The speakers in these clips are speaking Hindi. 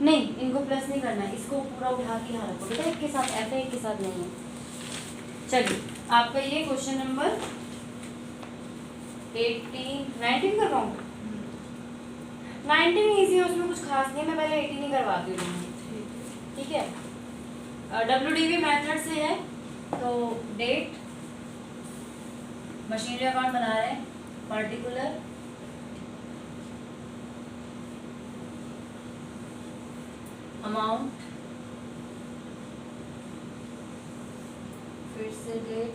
नहीं, इनको प्लस नहीं करना है, इसको पूरा उठा के यहाँ रखो बेटा, एक के साथ ऐसा, एक के साथ नहीं है। चलिए आपका ये क्वेश्चन नंबर 19 करवाऊँ? 19 ईजी है, उसमें कुछ खास नहीं है, मैं पहले 18 ही करवाती हूँ। ठीक है, WDV मेथड से है, तो डेट, मशीनरी अकाउंट बना रहे हैं, पर्टिकुलर, अमाउंट, फिर से डेट,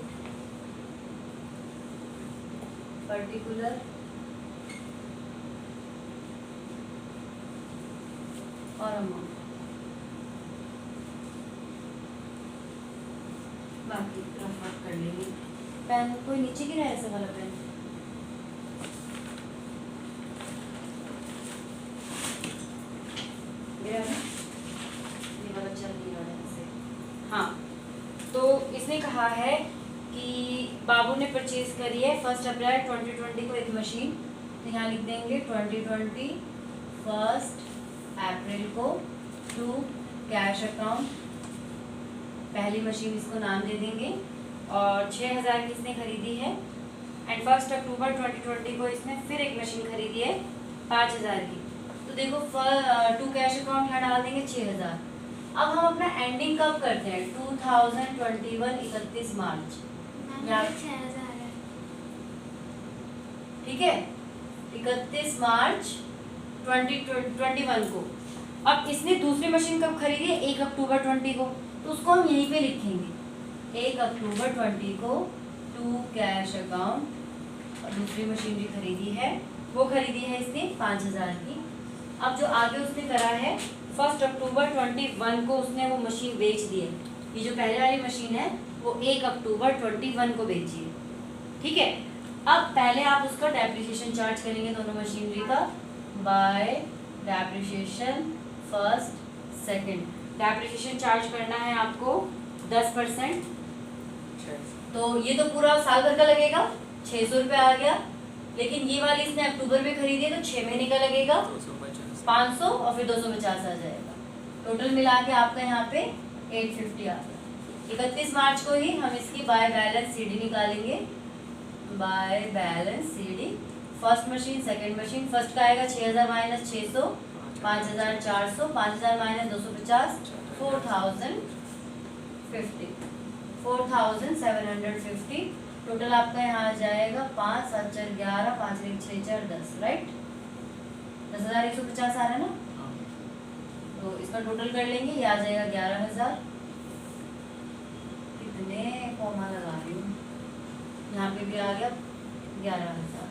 पर्टिकुलर और अमाउंट, बाकी रफ वर्क कर लेंगे। पेन कोई नीचे गिरा है ऐसे वाला पेन? गिरा है? ये वाला चल नहीं रहा है ऐसे। हाँ, तो इसने कहा है कि बाबू ने परचेज करी है 1 अप्रैल 2020 को एक मशीन, तो यहाँ लिख देंगे 2020 1 अप्रैल को टू कैश अकाउंट, पहली मशीन इसको नाम दे देंगे, और 6000 की इसने खरीदी है। एंड 1 अक्टूबर 2020 को इसने फिर एक मशीन खरीदी है 5000 की। तो देखो टू कैश अकाउंट यहाँ डाल देंगे 6000। अब हम अपना एंडिंग कब करते हैं? 2021 31 मार्च, ठीक है, 31 मार्च 2021 को। अब इसने दूसरी मशीन कब खरीदी है? 1 अक्टूबर 20 को, तो उसको हम यहीं पे लिखेंगे 1 अक्टूबर 20 को टू कैश अकाउंट, और दूसरी मशीनरी खरीदी है, वो खरीदी है इसने 5000 की। अब जो आगे उसने करा है 1 अक्टूबर 21 को उसने वो मशीन बेच दी है, ये जो पहले वाली मशीन है वो 1 अक्टूबर 21 को बेची है, ठीक है। अब पहले आप उसका डेप्रिसिएशन चार्ज करेंगे दोनों मशीनरी का, bye depreciation first second. Depreciation charge करना है आपको 10%, तो ये तो पूरा साल भर का लगेगा, 600 रुपये आ गया। लेकिन ये वाली इसने अक्टूबर में खरीदी है, तो 6 महीने का लगेगा 500, और फिर 250 आ जाएगा। टोटल मिला के आपका यहाँ पे 850 आ गया। 31 मार्च को ही हम इसकी बाय बैलेंस सीडी निकालेंगे, by balance CD, first machine second machine. First का आएगा 6000 माइनस 600, 5400, 5000 माइनस 250, 4750। टोटल आपका यहाँ आ जाएगा 5 7 4 11, 5 1 6 4 10, राइट, 10,150 आ रहा है ना। तो इसका टोटल कर लेंगे, ये आ जाएगा 11,000। कितने कॉमा लगा रही हूँ, यहाँ पे भी आ गया 11,000,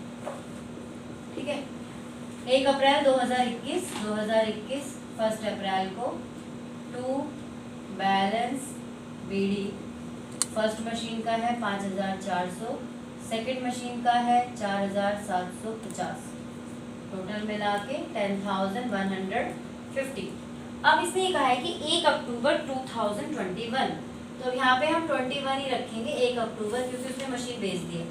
ठीक है। 1 अप्रैल 2021 1 अप्रैल को to balance BD, first machine का है 5400, सेकंड मशीन का है 4750, टोटल मिला के 10,150। अब इसने ये कहा है कि 1 अक्टूबर 2021, तो यहाँ पे हम 21 ही रखेंगे, 1 अक्टूबर, क्योंकि उसने मशीन बेच दी है।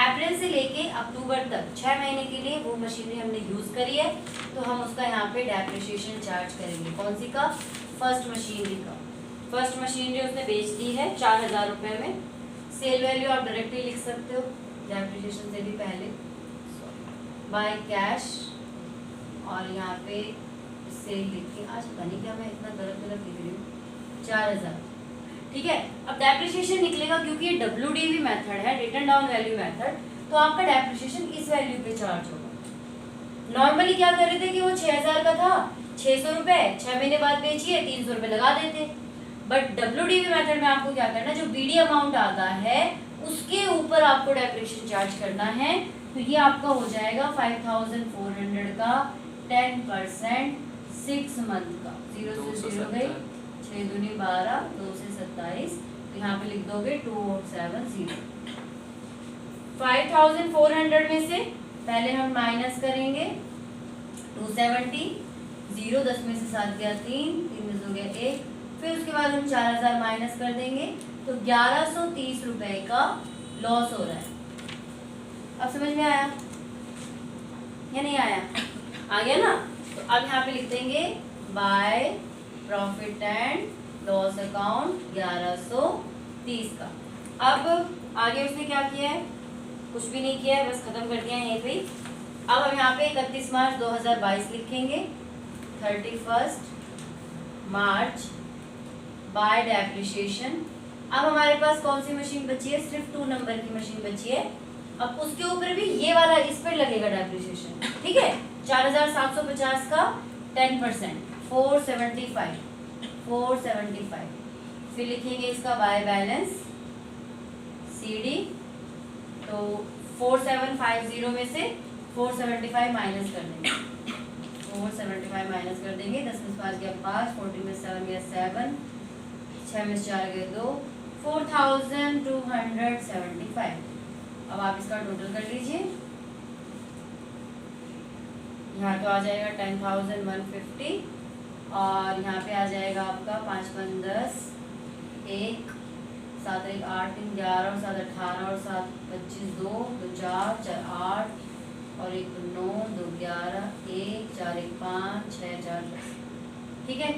अप्रैल से लेके अक्टूबर तक 6 महीने के लिए वो मशीनरी हमने यूज करी है, तो हम उसका यहाँ पे डेप्रिसिएशन चार्ज करेंगे। कौन सी का? फर्स्ट मशीनरी का। फर्स्ट मशीनरी उसने बेच दी है 4000 रुपये में। सेल वैल्यू आप डायरेक्टली लिख सकते हो डेप्रिसिएशन से भी पहले, बाय कैश, और यहाँ पे सेल लिख के, आज पता नहीं क्या मैं इतना गलत लिख रही हूँ, 4000, ठीक है। अब डेप्रिसिएशन निकलेगा, क्योंकि ये WDV मेथड है, रिटन डाउन वैल्यू मेथड, तो आपका डेप्रिसिएशन इस वैल्यू पे चार्ज होगा। नॉर्मली क्या कर रहे थे कि वो 6000 का था, 600 रुपये 6 महीने बाद बेचिए, 300 रुपये लगा देते। बट WDV मेथड में आपको क्या करना है, जो BD अमाउंट आता है उसके ऊपर आपको डेप्रिसिएशन चार्ज करना है। तो ये आपका हो जाएगा 5400 का 10%, 6 मंथ का, 0 से 0 गई, 6 दूनी 12, 2 से 27, तो यहाँ पे लिख दोगे 2470। 5400 में से पहले हम माइनस करेंगे 270, 0 10 में से 7 गया 3, 3 में से हो गया 1, फिर उसके बाद हम 4000 माइनस कर देंगे, तो 1130 रुपए का लॉस हो रहा है। अब समझ में आया या नहीं आया? आ गया ना। तो अब यहाँ पे लिख देंगे by profit and loss account 1130 का। अब आगे उसने क्या किया है, कुछ भी नहीं किया है, बस खत्म कर दिया है यहीं पे। अब हम यहाँ पे 31 मार्च 2022 लिखेंगे, 31 मार्च बाय डेप्रिसिएशन। अब हमारे पास कौन सी मशीन बची है, सिर्फ 2 नंबर की मशीन बची है। अब उसके ऊपर भी ये वाला इस पर लगेगा डेप्रिसिएशन, ठीक है। 4750 का 10%, 475। फिर लिखेंगे इसका बाय बैलेंस CD, तो 4750 में से 475 माइनस कर देंगे, 475 माइनस कर देंगे। 10 में 5 गया 5, 14 में 7 गया 7, 6 में 4 गए 2, 4275। अब आप इसका टोटल कर लीजिए। यहाँ तो आ जाएगा 10,150 और यहाँ पे आ जाएगा आपका 5 5 10, 1 7 1 8 3 11 और 7 18 और 7 25 2 2 4 4 8 और 1 9 2 11 1 4 1 5 6 4 10। ठीक है,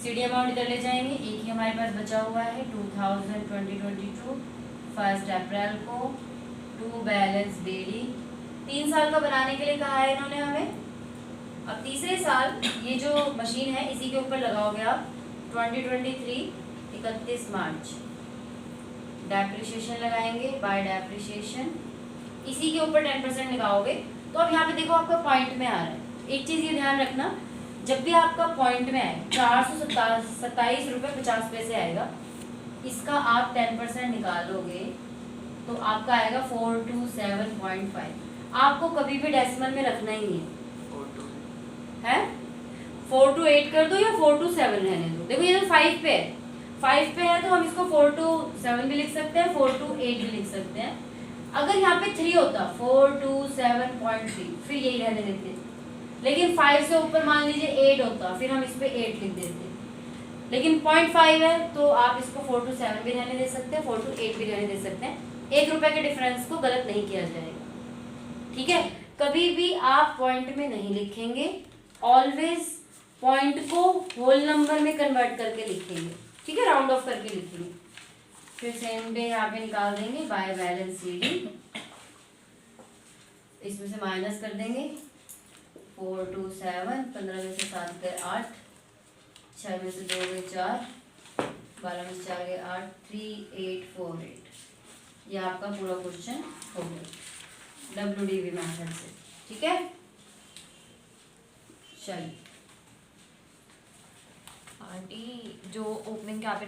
CD अमाउंट इधर ले जाएंगे। एक ही हमारे पास बचा हुआ है 2022 1 अप्रैल को टू बैलेंस डेली। 3 साल का बनाने के लिए कहा है इन्होंने हमें। अब तीसरे साल ये जो मशीन है इसी के ऊपर लगाओगे आप 2023 31 मार्च डेप्रिसिएशन लगाएंगे बाय डेप्रिसिएशन, इसी के ऊपर 10% लगाओगे। तो अब यहाँ पे देखो आपका पॉइंट में आ रहा है। एक चीज ये ध्यान रखना, जब भी आपका पॉइंट में आए 427 रुपये 50 पैसे आएगा, इसका आप 10% निकालोगे तो आपका आएगा 427.5। आपको कभी भी डेसिमल में रखना ही नहीं है, 4 to 8 कर दो या 4 to 7 रहने दो। देखो ये तो 5 पे है, 5 पे है तो हम इसको 4 to 7 भी लिख सकते हैं, 4 to 8 भी लिख सकते हैं। अगर यहाँ पे 3 होता 427.3 फिर यही रहने देते, लेकिन 5 से ऊपर मान लीजिए 8 होता फिर हम इस पे 8 लिख देते। लेकिन 0.5 है तो आप इसको 4 to 7 भी रहने दे सकते हैं, 4 to 8 भी रहने दे सकते हैं। 1 रुपए के डिफरेंस को गलत नहीं किया जाएगा, ठीक है। कभी भी आप पॉइंट में नहीं लिखेंगे, ऑलवेज पॉइंट को होल नंबर में कन्वर्ट करके लिखेंगे, ठीक है, राउंड ऑफ करके लिखेंगे। फिर सेम डे यहाँ पे निकाल देंगे बाय बैलेंस CD, इसमें से माइनस कर देंगे 4 2 7, 15 में से 7 गए 8, 6 में से 2 गए 4, 12 में से 4 गए 8, 3848। ये आपका पूरा क्वेश्चन हो गया WDV मेथड से, ठीक है। चलिए आंटी जो ओपनिंग कैपिटल